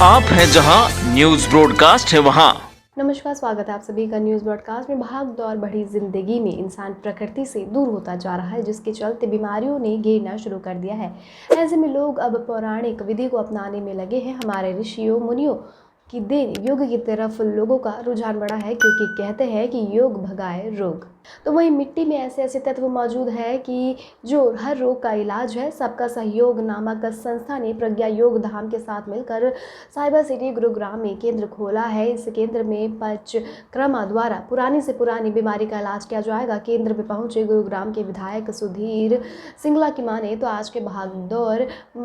आप हैं जहां न्यूज ब्रॉडकास्ट है वहां। नमस्कार, स्वागत है आप सभी का न्यूज़ ब्रॉडकास्ट में। भाग दौड़ बढ़ी जिंदगी में इंसान प्रकृति से दूर होता जा रहा है, जिसके चलते बीमारियों ने घेरना शुरू कर दिया है। ऐसे में लोग अब पौराणिक विधि को अपनाने में लगे हैं। हमारे ऋषियों मुनियों की देन योग की तरफ लोगों का रुझान बढ़ा है, क्योंकि कहते हैं कि योग भगाए रोग। तो वहीं मिट्टी में ऐसे ऐसे तत्व मौजूद है कि जो हर रोग का इलाज है। सबका सहयोग नामक संस्था ने प्रज्ञा योग धाम के साथ मिलकर साइबर सिटी गुरुग्राम में केंद्र खोला है। इस केंद्र में पंचक्रमा द्वारा पुरानी से पुरानी बीमारी का इलाज किया जाएगा। केंद्र में पहुंचे गुरुग्राम के विधायक सुधीर सिंगला की माने तो आज के भागदौड़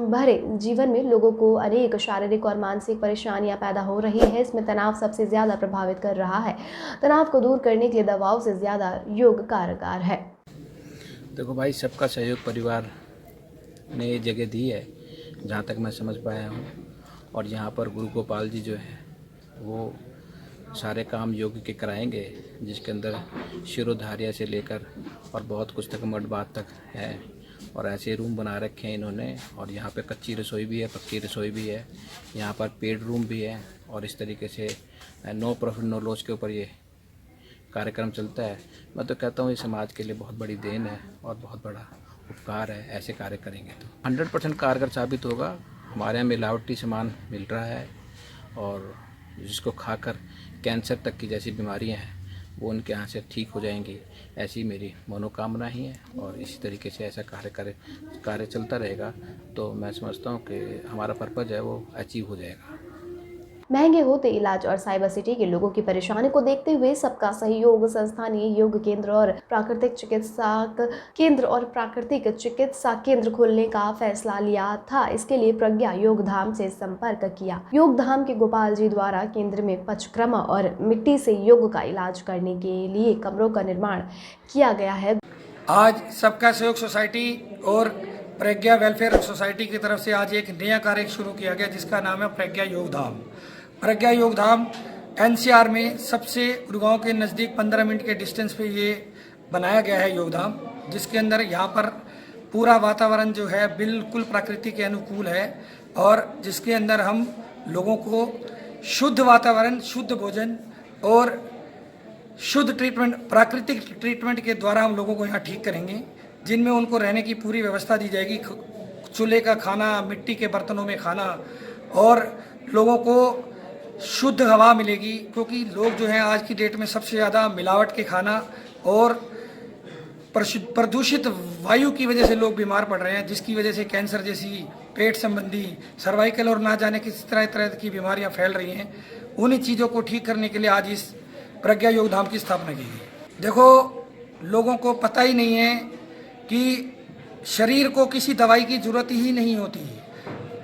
भरे जीवन में लोगों को अनेक शारीरिक और मानसिक परेशानियां पैदा हो रही है। इसमें तनाव सबसे ज़्यादा प्रभावित कर रहा है। तनाव को दूर करने के लिए दवाओं से ज़्यादा योग कारगर है। देखो भाई, सबका सहयोग परिवार ने ये जगह दी है, जहाँ तक मैं समझ पाया हूँ। और यहाँ पर गुरु गोपाल जी जो हैं वो सारे काम योग के कराएंगे, जिसके अंदर शिरोधार्या से लेकर और बहुत कुछ तक मठ बात तक है। और ऐसे रूम बना रखे हैं इन्होंने। और यहाँ पे कच्ची रसोई भी है, पक्की रसोई भी है। यहाँ पर पेड रूम भी है। और इस तरीके से नो प्रॉफिट नो लॉस के ऊपर ये कार्यक्रम चलता है। मैं तो कहता हूँ ये समाज के लिए बहुत बड़ी देन है और बहुत बड़ा उपकार है। ऐसे कार्य करेंगे तो 100% कारगर साबित होगा। हमारे यहाँ मिलावटी सामान मिल रहा है और जिसको खाकर कैंसर तक की जैसी बीमारियां हैं वो उनके यहाँ से ठीक हो जाएंगी, ऐसी मेरी मनोकामना ही है। और इसी तरीके से ऐसा कार्य चलता रहेगा तो मैं समझता हूँ कि हमारा पर्पज़ है वो अचीव हो जाएगा। महंगे होते इलाज और साइबर सिटी के लोगों की परेशानी को देखते हुए सबका सहयोग संस्था ने योग केंद्र और प्राकृतिक चिकित्सा केंद्र खोलने का फैसला लिया था। इसके लिए प्रज्ञा योग धाम से संपर्क किया। योग धाम के गोपाल जी द्वारा केंद्र में पंचक्रमा और मिट्टी से योग का इलाज करने के लिए कमरों का निर्माण किया गया है। आज सबका सहयोग सोसाइटी और प्रज्ञा वेलफेयर सोसाइटी की तरफ से आज एक नया कार्य शुरू किया गया, जिसका नाम है प्रज्ञा योग धाम। प्रज्ञा योग धाम एनसीआर में सबसे गुड़गांव के नज़दीक 15 मिनट के डिस्टेंस पे ये बनाया गया है योग धाम, जिसके अंदर यहाँ पर पूरा वातावरण जो है बिल्कुल प्रकृति के अनुकूल है। और जिसके अंदर हम लोगों को शुद्ध वातावरण, शुद्ध भोजन और शुद्ध ट्रीटमेंट, प्राकृतिक ट्रीटमेंट के द्वारा हम लोगों को यहाँ ठीक करेंगे, जिनमें उनको रहने की पूरी व्यवस्था दी जाएगी। चूल्हे का खाना, मिट्टी के बर्तनों में खाना, और लोगों को शुद्ध हवा मिलेगी। क्योंकि लोग जो हैं आज की डेट में सबसे ज़्यादा मिलावट के खाना और प्रदूषित वायु की वजह से लोग बीमार पड़ रहे हैं, जिसकी वजह से कैंसर जैसी, पेट संबंधी, सर्वाइकल और ना जाने किस तरह तरह की बीमारियां फैल रही हैं। उन्हीं चीज़ों को ठीक करने के लिए आज इस प्रज्ञा योग धाम की स्थापना की गई। देखो, लोगों को पता ही नहीं है कि शरीर को किसी दवाई की जरूरत ही नहीं होती है,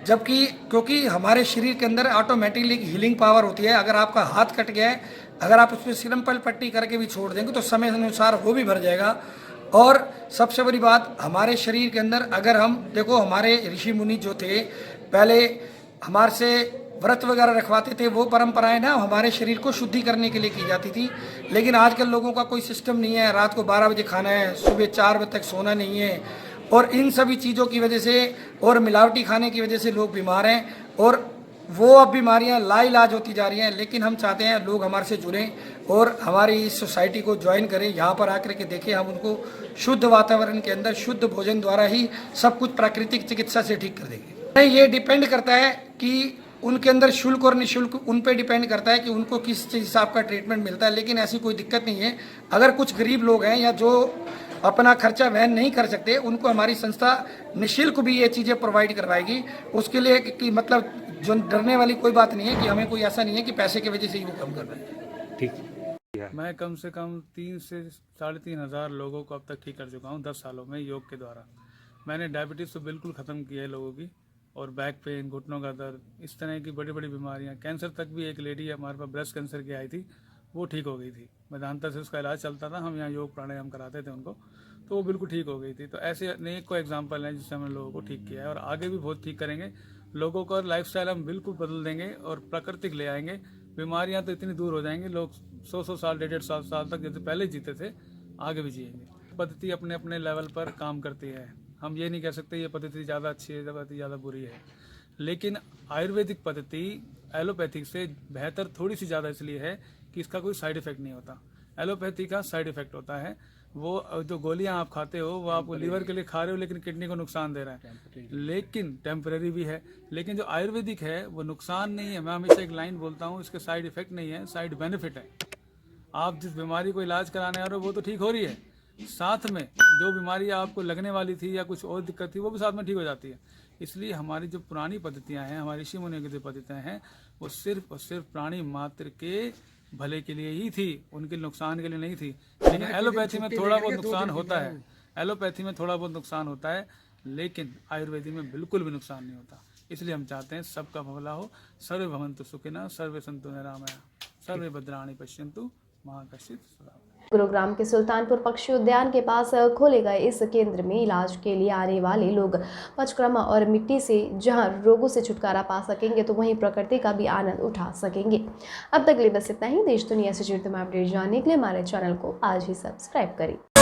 जबकि क्योंकि हमारे शरीर के अंदर ऑटोमेटिकली हीलिंग पावर होती है। अगर आपका हाथ कट गया है, अगर आप उस पर सिंपल पट्टी करके भी छोड़ देंगे तो समय अनुसार वो भी भर जाएगा। और सबसे बड़ी बात, हमारे शरीर के अंदर अगर हम देखो, हमारे ऋषि मुनि जो थे पहले हमारे से व्रत वगैरह रखवाते थे, वो परंपराएं ना हमारे शरीर को शुद्धि करने के लिए की जाती थी। लेकिन आजकल लोगों का कोई सिस्टम नहीं है। रात को 12 बजे खाना है, सुबह 4 बजे तक सोना नहीं है। और इन सभी चीज़ों की वजह से और मिलावटी खाने की वजह से लोग बीमार हैं, और वो अब बीमारियां लाइलाज होती जा रही हैं। लेकिन हम चाहते हैं लोग हमारे से जुड़ें और हमारी इस सोसाइटी को ज्वाइन करें, यहाँ पर आकर के देखें। हम उनको शुद्ध वातावरण के अंदर शुद्ध भोजन द्वारा ही सब कुछ प्राकृतिक चिकित्सा से ठीक कर देंगे। ये डिपेंड करता है कि उनके अंदर शुल्क और निःशुल्क उन पे डिपेंड करता है कि उनको किस हिसाब का ट्रीटमेंट मिलता है। लेकिन ऐसी कोई दिक्कत नहीं है। अगर कुछ गरीब लोग हैं या जो अपना खर्चा वहन नहीं कर सकते, उनको हमारी संस्था निःशुल्क भी ये चीज़ें प्रोवाइड करवाएगी। उसके लिए कि मतलब जो डरने वाली कोई बात नहीं है कि हमें कोई ऐसा नहीं है कि पैसे की वजह से ही वो कम कर रहे हैं। ठीक। मैं कम से कम 3 से 3.5 हज़ार लोगों को अब तक ठीक कर चुका हूँ 10 सालों में योग के द्वारा। मैंने डायबिटीज़ तो बिल्कुल ख़त्म किया है लोगों की, और बैक पेन, घुटनों का दर्द, इस तरह की बड़ी बड़ी बीमारियाँ, कैंसर तक भी एक लेडी हमारे पास ब्रेस्ट कैंसर की आई थी, वो ठीक हो गई थी। मेदांता से उसका इलाज चलता था, हम यहाँ योग प्राणायाम कराते थे उनको, तो वो बिल्कुल ठीक हो गई थी। तो ऐसे अनेक को एग्जाम्पल हैं जिससे हमने लोगों को ठीक किया है, और आगे भी बहुत ठीक करेंगे। लोगों का लाइफस्टाइल हम बिल्कुल बदल देंगे और प्राकृतिक ले आएंगे। बीमारियां तो इतनी दूर हो जाएंगी, लोग 100 साल, 150 साल तक जैसे पहले जीते थे, आगे भी जिएंगे। पद्धति अपने अपने लेवल पर काम करती है। हम ये नहीं कह सकते ये पद्धति ज़्यादा अच्छी है, ज़्यादा बुरी है। लेकिन आयुर्वेदिक पद्धति एलोपैथिक से बेहतर थोड़ी सी ज़्यादा इसलिए है कि इसका कोई साइड इफेक्ट नहीं होता। एलोपैथी का साइड इफेक्ट होता है, वो जो गोलियां आप खाते हो वो आप लीवर के लिए खा रहे हो लेकिन किडनी को नुकसान दे रहा है, लेकिन टेम्परेरी भी है। लेकिन जो आयुर्वेदिक है वो नुकसान नहीं है। मैं हमेशा एक लाइन बोलता हूँ, इसके साइड इफेक्ट नहीं है, साइड बेनिफिट है। आप जिस बीमारी को इलाज कराने आ रहे हो वो तो ठीक हो रही है, साथ में जो बीमारी आपको लगने वाली थी या कुछ और दिक्कत थी वो भी साथ में ठीक हो जाती है। इसलिए हमारी जो पुरानी पद्धतियाँ हैं, हमारी ऋषि मुनियों की जो पद्धतियाँ हैं, वो सिर्फ और सिर्फ प्राणी मात्र के भले के लिए ही थी, उनके नुकसान के लिए नहीं थी। लेकिन एलोपैथी में थोड़ा बहुत नुकसान होता है, एलोपैथी में थोड़ा बहुत नुकसान होता है, लेकिन आयुर्वेदिक में बिल्कुल भी नुकसान नहीं होता। इसलिए हम चाहते हैं सबका भला हो। सर्वे भवन्तु सुखिनः, सर्वे सन्तु निरामया, सर्वे भद्राणि पश्यन्तु मा कश्चित् दुःखभाग्। गुरुग्राम के सुल्तानपुर पक्षी उद्यान के पास खोले गए इस केंद्र में इलाज के लिए आने वाले लोग पंचकर्मा और मिट्टी से जहां रोगों से छुटकारा पा सकेंगे तो वहीं प्रकृति का भी आनंद उठा सकेंगे। अब तक के लिए बस इतना ही। देश दुनिया से जुड़े तमाम अपडेट जानने के लिए हमारे चैनल को आज ही सब्सक्राइब करें।